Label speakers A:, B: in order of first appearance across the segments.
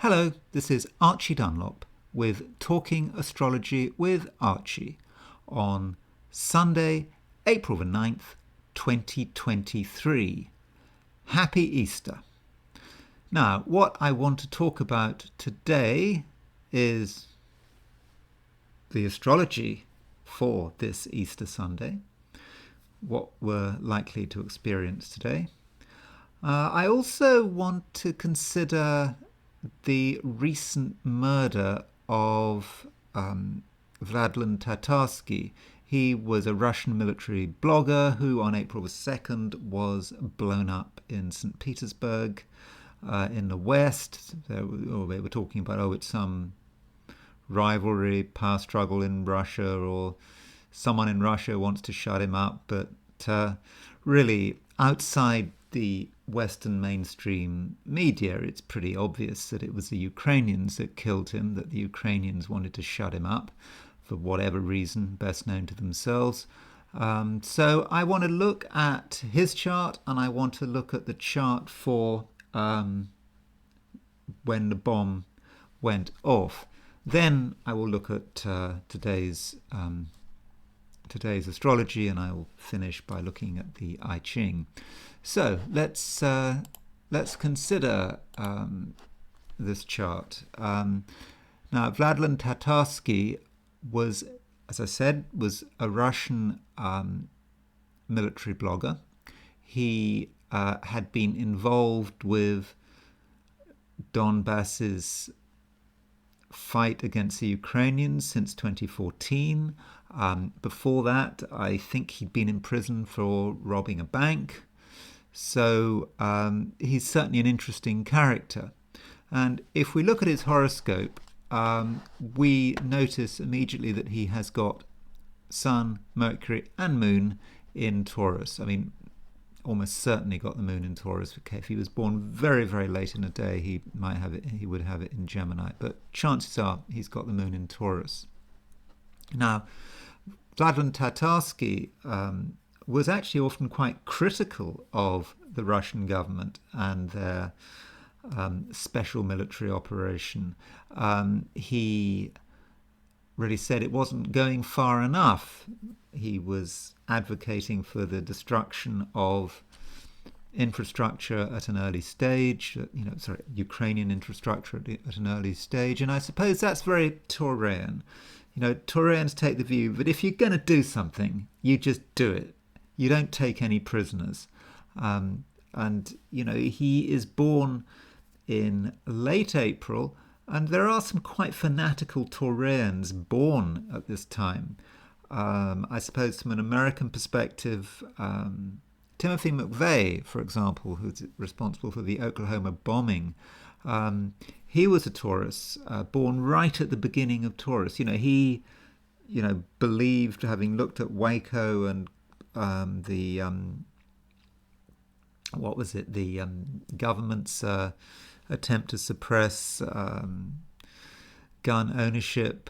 A: Hello, this is Archie Dunlop with Talking Astrology with Archie on Sunday, April the 9th, 2023. Happy Easter. Now, what I want to talk about today is the astrology for this Easter Sunday, what we're likely to experience today. I also want to consider the recent murder of Vladlen Tatarsky. He was a Russian military blogger who on April the 2nd was blown up in St. Petersburg in the West. They were talking about, it's some rivalry, power struggle in Russia, or someone in Russia wants to shut him up. But really, outside the Western mainstream media, it's pretty obvious that it was the Ukrainians that killed him, that the Ukrainians wanted to shut him up for whatever reason, best known to themselves. So I want to look at his chart, and I want to look at the chart for when the bomb went off. Then I will look at today's astrology, and I will finish by looking at the I Ching. So let's consider this chart. Now, Vladlen Tatarsky was, as I said, was a Russian military blogger. He had been involved with Donbass's fight against the Ukrainians since 2014. Before that, I think he'd been in prison for robbing a bank. So he's certainly an interesting character. And if we look at his horoscope, we notice immediately that he has got Sun, Mercury and Moon in Taurus. I mean, almost certainly got the Moon in Taurus. Okay, if he was born very, very late in the day, he might have it. He would have it in Gemini. But chances are he's got the Moon in Taurus. Now, Vladlen Tatarsky was actually often quite critical of the Russian government and their special military operation. He really said it wasn't going far enough. He was advocating for the destruction of infrastructure at an early stage, Ukrainian infrastructure at an early stage. And I suppose that's very Taurian. Taurians take the view that if you're going to do something, you just do it. You don't take any prisoners. He is born in late April, and there are some quite fanatical Taurians born at this time. I suppose from an American perspective, Timothy McVeigh, for example, who's responsible for the Oklahoma bombing, he was a Taurus, born right at the beginning of Taurus. He believed, having looked at Waco and the government's attempt to suppress gun ownership.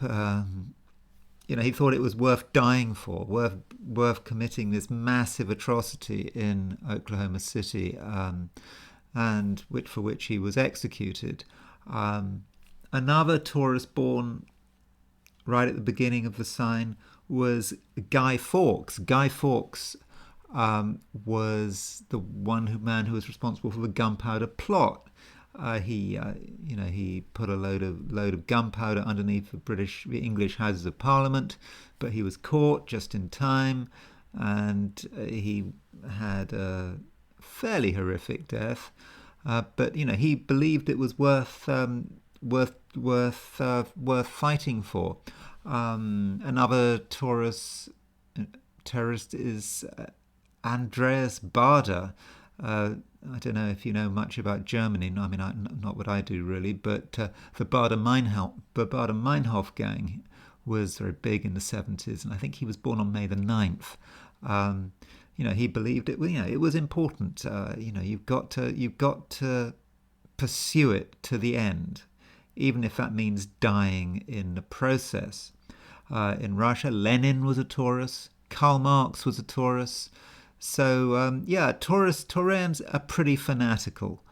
A: He thought it was worth dying for, worth committing this massive atrocity in Oklahoma City, and for which he was executed. Another Taurus born right at the beginning of the sign was Guy Fawkes. Guy Fawkes was the man who was responsible for the gunpowder plot. He put a load of gunpowder underneath the English Houses of Parliament, but he was caught just in time, and he had a fairly horrific death. But he believed it was worth fighting for. Another Taurus terrorist is Andreas Baader. I don't know if you know much about Germany. I mean, not what I do really, but the Baader-Meinhof gang was very big in the 70s, and I think he was born on May the 9th. He believed it. It was important. You've got to pursue it to the end, even if that means dying in the process. In Russia, Lenin was a Taurus. Karl Marx was a Taurus. So, Taurians are pretty fanatical.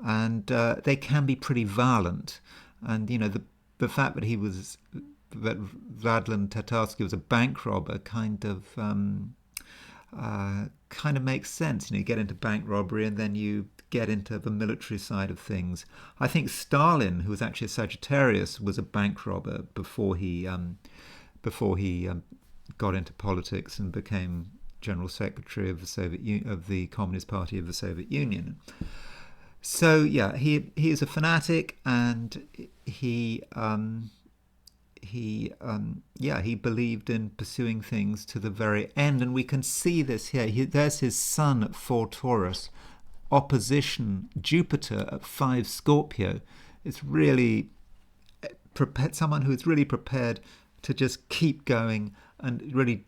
A: and they can be pretty violent. And the fact that Vladlen Tatarsky was a bank robber kind of makes sense. You get into bank robbery and then you get into the military side of things. I think Stalin, who was actually a Sagittarius, was a bank robber before he got into politics and became General Secretary of the Communist Party of the Soviet Union. So yeah, he is a fanatic, and he believed in pursuing things to the very end, and we can see this here. There's his sun at 4 Taurus, opposition Jupiter at 5 Scorpio. It's really someone who is really prepared to just keep going and really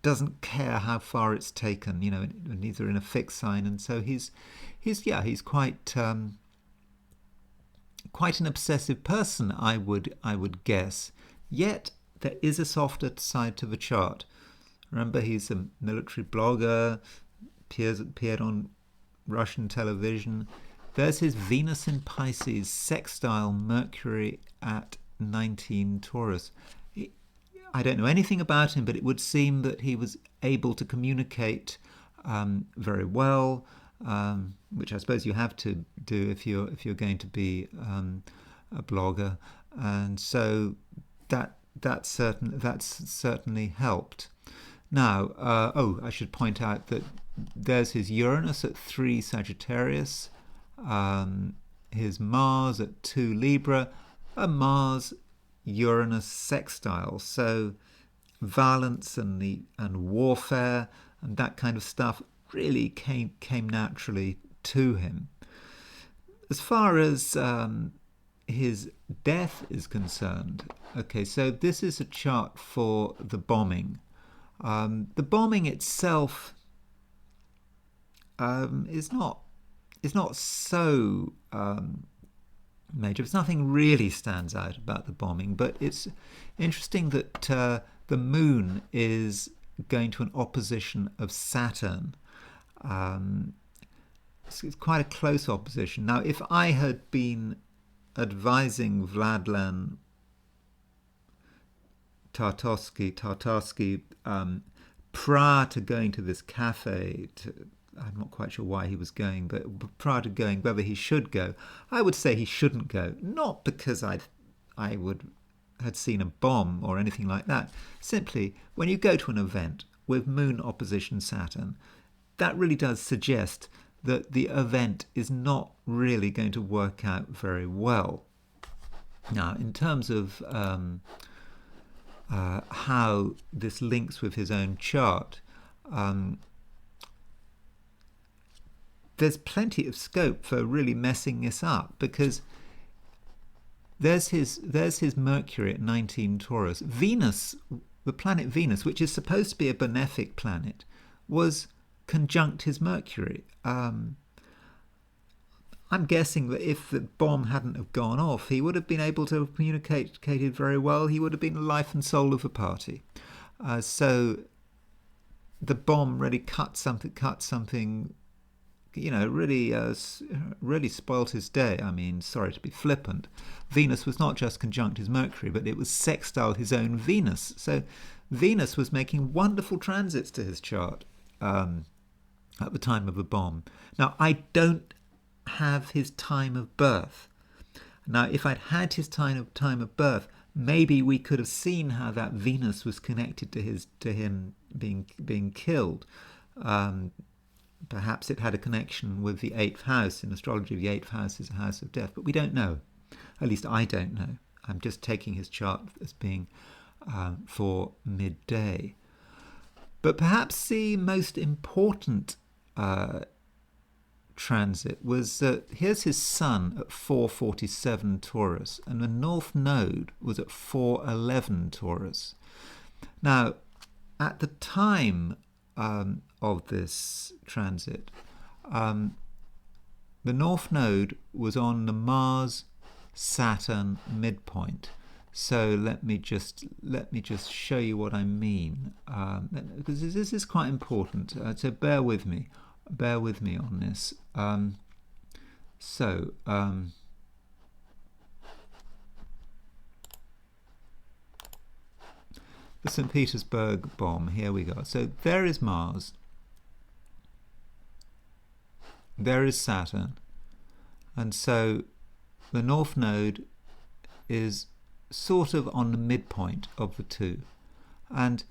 A: doesn't care how far it's taken. And these are in a fixed sign, and so he's quite an obsessive person, I would guess. Yet there is a softer side to the chart. Remember, he's a military blogger, appeared on Russian television. There's his Venus in Pisces, sextile Mercury at 19 Taurus. I don't know anything about him, but it would seem that he was able to communicate very well, which I suppose you have to do if you're going to be a blogger, and so that's certainly helped. Now, I should point out that there's his Uranus at 3 Sagittarius, his Mars at 2 Libra, a Mars-Uranus sextile, so violence and warfare and that kind of stuff really came naturally to him. As far as his death is concerned, okay, so this is a chart for the bombing. The bombing itself is not so major. There's nothing really stands out about the bombing, but it's interesting that the moon is going to an opposition of Saturn. It's quite a close opposition. Now, if I had been advising Vladlen Tatarsky prior to going to this cafe, I'm not quite sure why he was going, but prior to going, whether he should go, I would say he shouldn't go. Not because I had seen a bomb or anything like that. Simply, when you go to an event with Moon opposition Saturn, that really does suggest that the event is not really going to work out very well. Now, in terms of how this links with his own chart, there's plenty of scope for really messing this up, because there's his Mercury at 19 Taurus. Venus, the planet Venus, which is supposed to be a benefic planet, was conjunct his Mercury. I'm guessing that if the bomb hadn't have gone off, he would have been able to have communicated very well. He would have been the life and soul of the party. So the bomb really cut something. Really spoilt his day. I mean, sorry to be flippant. Venus was not just conjunct his Mercury, but it was sextile his own Venus. So Venus was making wonderful transits to his chart at the time of the bomb. Now, I don't have his time of birth. Now, if I'd had his time of birth, maybe we could have seen how that Venus was connected to him being killed. Perhaps it had a connection with the 8th house. In astrology, the 8th house is a house of death, but we don't know. At least I don't know. I'm just taking his chart as being for midday. But perhaps the most important transit was that here's his sun at 447 Taurus, and the North Node was at 411 Taurus. Now, at the time of this transit, the North Node was on the Mars-Saturn midpoint. So let me just show you what I mean, because this is quite important. So bear with me on this. So, the St. Petersburg bomb, here we go. So there is Mars, there is Saturn, and so the North Node is sort of on the midpoint of the two. And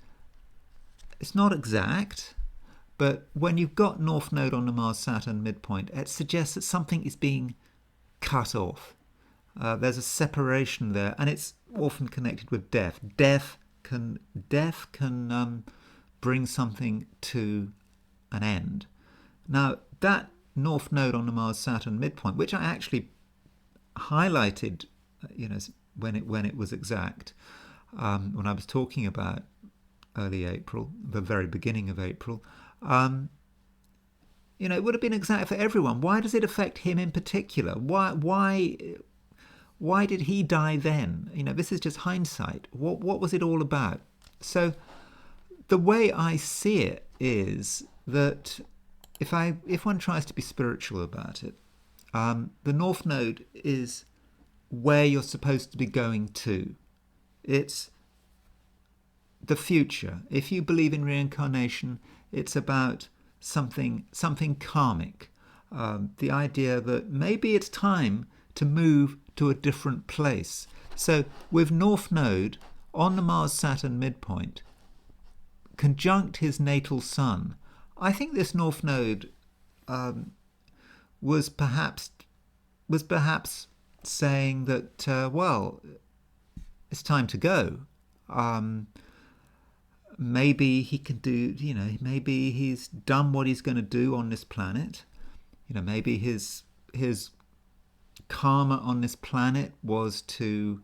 A: it's not exact, but when you've got North Node on the Mars-Saturn midpoint, it suggests that something is being cut off. There's a separation there, and it's often connected with death. Death can bring something to an end. Now, that North Node on the Mars-Saturn midpoint, which I actually highlighted, when it was exact, when I was talking about early April, the very beginning of April, it would have been exact for everyone. Why does it affect him in particular? Why did he die then? This is just hindsight. What was it all about? So the way I see it is that if one tries to be spiritual about it, the North Node is where you're supposed to be going to. It's the future. If you believe in reincarnation, it's about something karmic. The idea that maybe it's time to move to a different place. So with North Node on the Mars-Saturn midpoint, conjunct his natal sun, I think this North Node was perhaps saying that, well, it's time to go. Maybe he can do, maybe he's done what he's going to do on this planet. Maybe his karma on this planet was to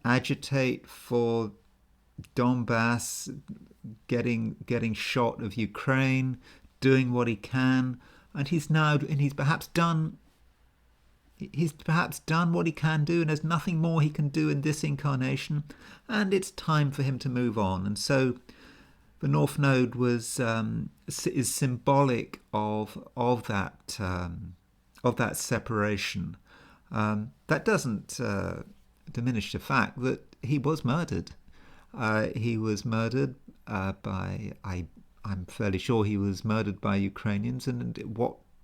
A: agitate for Donbass, getting shot of Ukraine, doing what he can, and he's perhaps done what he can do, and there's nothing more he can do in this incarnation, and it's time for him to move on. And so the North Node is symbolic of that separation. That doesn't diminish the fact that he was murdered. He was murdered I'm fairly sure he was murdered by Ukrainians, and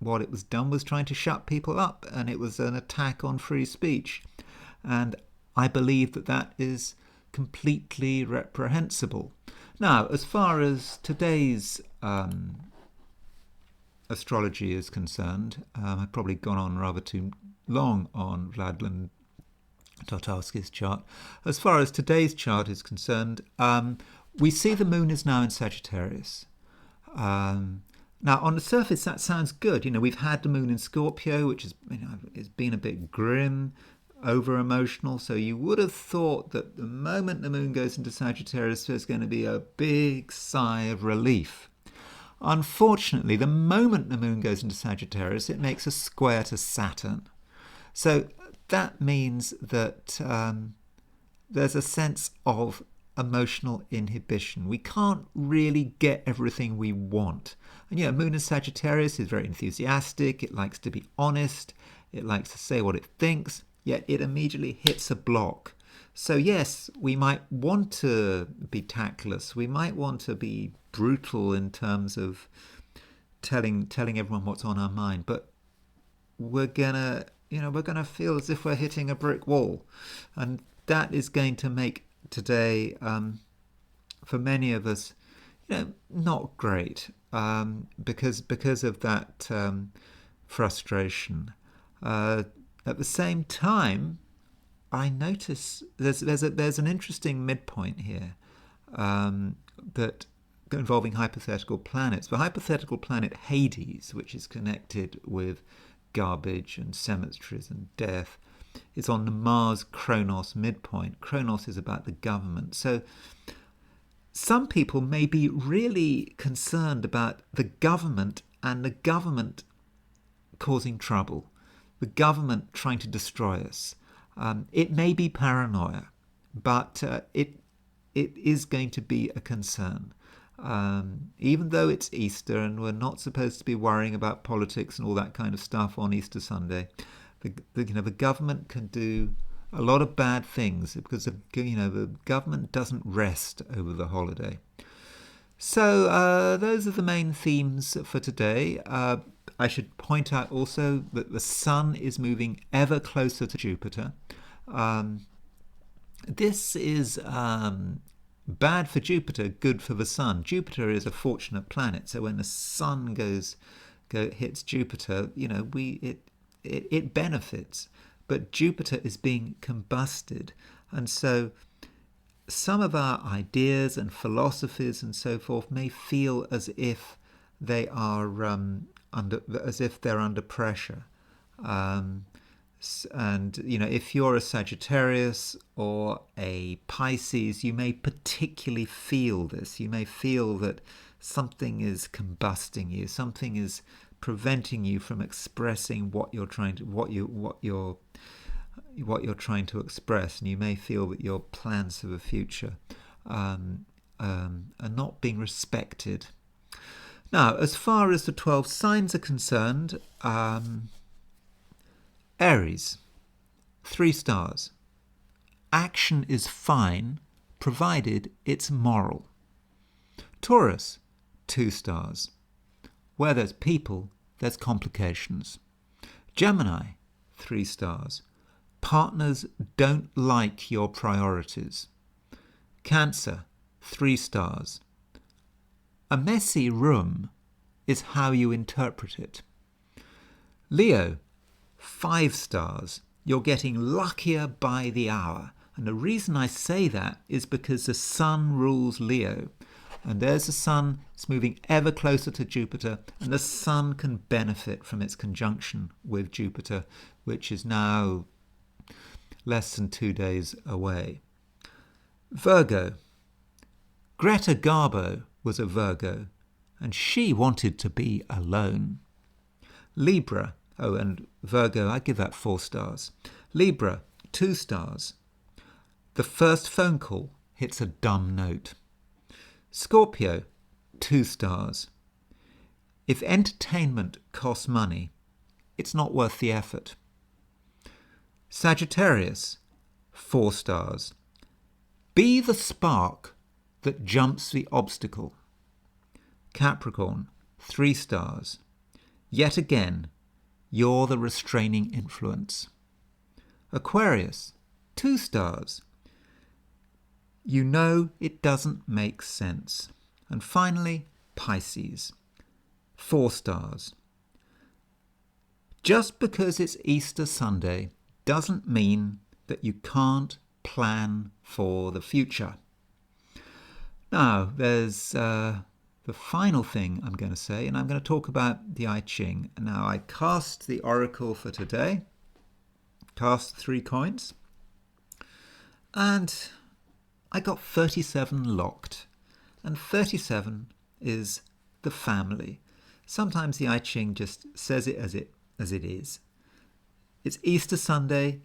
A: what it was done was trying to shut people up, and it was an attack on free speech. And I believe that is completely reprehensible. Now, as far as today's astrology is concerned, I've probably gone on rather too long on Vladlen Tatarsky's chart. As far as today's chart is concerned, we see the moon is now in Sagittarius. Now, on the surface, that sounds good. We've had the moon in Scorpio, which is, it's been a bit grim, over-emotional. So you would have thought that the moment the moon goes into Sagittarius, there's going to be a big sigh of relief. Unfortunately, the moment the moon goes into Sagittarius, it makes a square to Saturn. So that means that there's a sense of emotional inhibition. We can't really get everything we want. And moon in Sagittarius is very enthusiastic. It likes to be honest. It likes to say what it thinks, yet it immediately hits a block. So yes, we might want to be tactless. We might want to be brutal in terms of telling everyone what's on our mind, but we're gonna feel as if we're hitting a brick wall, and that is going to make today, for many of us, not great, because of that frustration. At the same time, I notice there's an interesting midpoint here that involving hypothetical planets. The hypothetical planet Hades, which is connected with garbage and cemeteries and death, is on the Mars-Kronos midpoint. Kronos is about the government. So some people may be really concerned about the government and the government causing trouble, the government trying to destroy us. It may be paranoia, but it is going to be a concern. Even though it's Easter and we're not supposed to be worrying about politics and all that kind of stuff on Easter Sunday, the government can do a lot of bad things because the government doesn't rest over the holiday. So those are the main themes for today. I should point out also that the Sun is moving ever closer to Jupiter. This is bad for Jupiter, good for the Sun. Jupiter is a fortunate planet, so when the Sun hits Jupiter, it benefits. But Jupiter is being combusted, and so some of our ideas and philosophies and so forth may feel as if they are under pressure. And if you're a Sagittarius or a Pisces, you may particularly feel this. You may feel that something is combusting you, something is preventing you from expressing what you're trying to express, and you may feel that your plans for the future are not being respected. Now, as far as the 12 signs are concerned, Aries, 3 stars. Action is fine, provided it's moral. Taurus, 2 stars. Where there's people, there's complications. Gemini, 3 stars. Partners don't like your priorities. Cancer, 3 stars. A messy room is how you interpret it. Leo, 5 stars. You're getting luckier by the hour. And the reason I say that is because the Sun rules Leo. And there's the Sun, it's moving ever closer to Jupiter, and the Sun can benefit from its conjunction with Jupiter, which is now less than 2 days away. Virgo. Greta Garbo was a Virgo, and she wanted to be alone. Libra. Oh, and Virgo, I give that 4 stars. Libra, 2 stars. The first phone call hits a dumb note. Scorpio, 2 stars. If entertainment costs money, it's not worth the effort. Sagittarius, 4 stars. Be the spark that jumps the obstacle. Capricorn, 3 stars. Yet again, you're the restraining influence. Aquarius, 2 stars. You know it doesn't make sense. And finally, Pisces, 4 stars. Just because it's Easter Sunday doesn't mean that you can't plan for the future. Now, there's the final thing I'm going to say, and I'm going to talk about the I Ching. Now, I cast the oracle for today, cast 3 coins, and I got 37 locked, and 37 is the family. Sometimes the I Ching just says it as it is. It's Easter Sunday.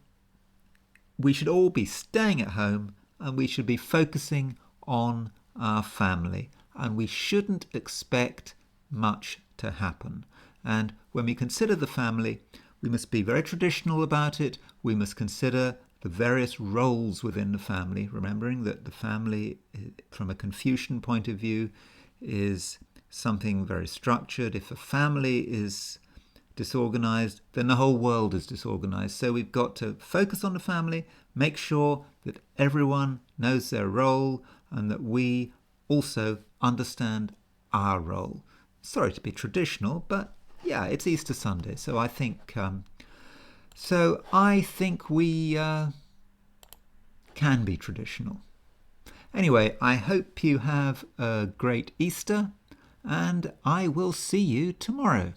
A: We should all be staying at home, and we should be focusing on our family, and we shouldn't expect much to happen. And when we consider the family, we must be very traditional about it. We must consider the various roles within the family, remembering that the family, from a Confucian point of view, is something very structured. If a family is disorganized, then the whole world is disorganized. So we've got to focus on the family, make sure that everyone knows their role, and that we also understand our role. Sorry to be traditional, but yeah, it's Easter Sunday, so I think we can be traditional. Anyway, I hope you have a great Easter, and I will see you tomorrow.